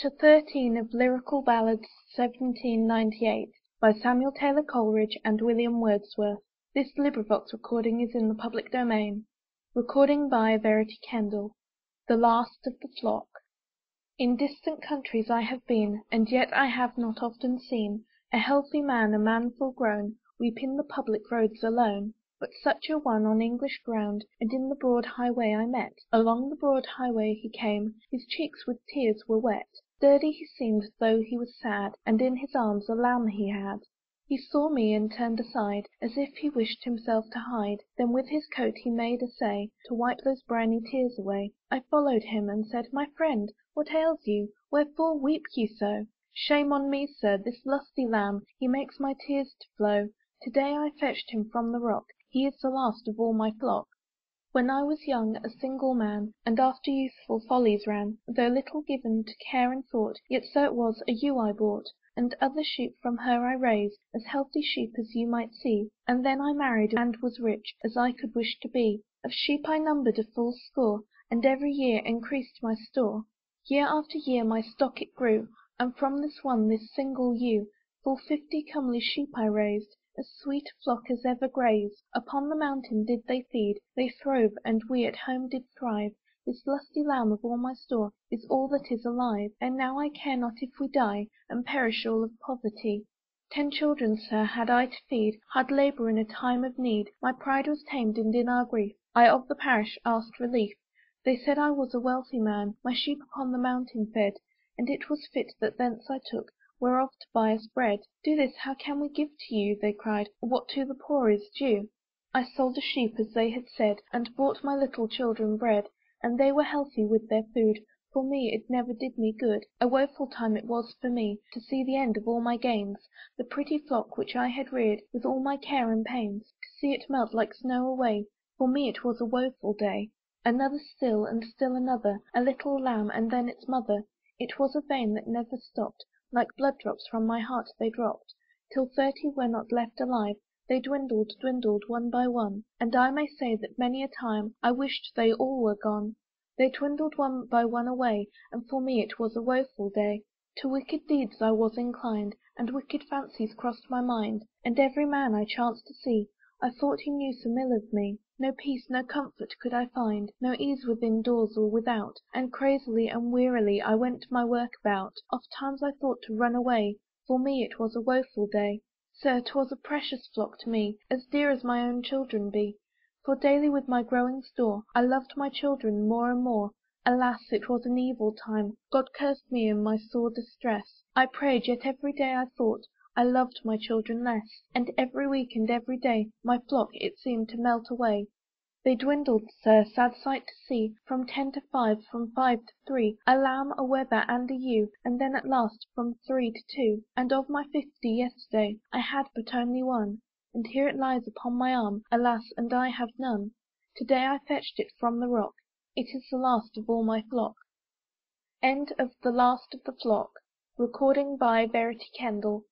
Chapter 13 of Lyrical Ballads 1798 by Samuel Taylor Coleridge and William Wordsworth. This recording is in the public domain. Verity Kendall. The Last of the Flock. In distant countries I have been, and yet I have not often seen a healthy man full grown, weep in the public roads alone. But such a one on English ground, and in the broad highway I met. Along the broad highway he came, his cheeks with tears were wet. Sturdy he seemed, though he was sad, and in his arms a lamb he had. He saw me and turned aside, as if he wished himself to hide. Then with his coat he made essay to wipe those briny tears away. I followed him and said, "My friend, what ails you? Wherefore weep you so?" "Shame on me, sir, this lusty lamb, he makes my tears to flow. To-day I fetched him from the rock, he is the last of all my flock. When I was young, a single man, and after youthful follies ran, though little given to care and thought, yet so it was, a ewe I bought, and other sheep from her I raised, as healthy sheep as you might see. And then I married, and was rich, as I could wish to be. Of sheep I numbered a full score, and every year increased my store. Year after year my stock it grew, and from this single ewe, full 50 comely sheep I raised, as sweet a flock as ever grazed. Upon the mountain did they feed, they throve, and we at home did thrive. This lusty lamb of all my store is all that is alive. And now I care not if we die, and perish all of poverty. 10 children, sir, had I to feed, hard labour in a time of need. My pride was tamed, and in our grief I of the parish asked relief. They said I was a wealthy man, my sheep upon the mountain fed, and it was fit that thence I took whereof to buy us bread. "Do this, how can we give to you," they cried, "what to the poor is due?" I sold a sheep, as they had said, and bought my little children bread, and they were healthy with their food. For me it never did me good. A woeful time it was for me, to see the end of all my gains, the pretty flock which I had reared with all my care and pains, to see it melt like snow away. For me it was a woeful day. Another still, and still another, a little lamb, and then its mother. It was a vein that never stopped, like blood drops from my heart they dropped, till 30 were not left alive. They dwindled one by one, and I may say that many a time I wished they all were gone. They dwindled one by one away, and for me it was a woeful day. To wicked deeds I was inclined, and wicked fancies crossed my mind, and every man I chanced to see, I thought he knew some ill of me. No peace, no comfort could I find, no ease within doors or without, and crazily and wearily I went my work about. Oft times I thought to run away, for me it was a woeful day. Sir, 'twas a precious flock to me, as dear as my own children be. For daily with my growing store, I loved my children more and more. Alas, it was an evil time, God cursed me in my sore distress. I prayed, yet every day I thought I loved my children less, and every week and every day my flock it seemed to melt away. They dwindled, sir, sad sight to see, from 10 to 5, from 5 to 3, a lamb, a wether, and a ewe, and then at last from 3 to 2. And of my 50 yesterday I had but only one, and here it lies upon my arm, alas, and I have none. To-day I fetched it from the rock, it is the last of all my flock. End of The Last of the Flock. Verity Kendall.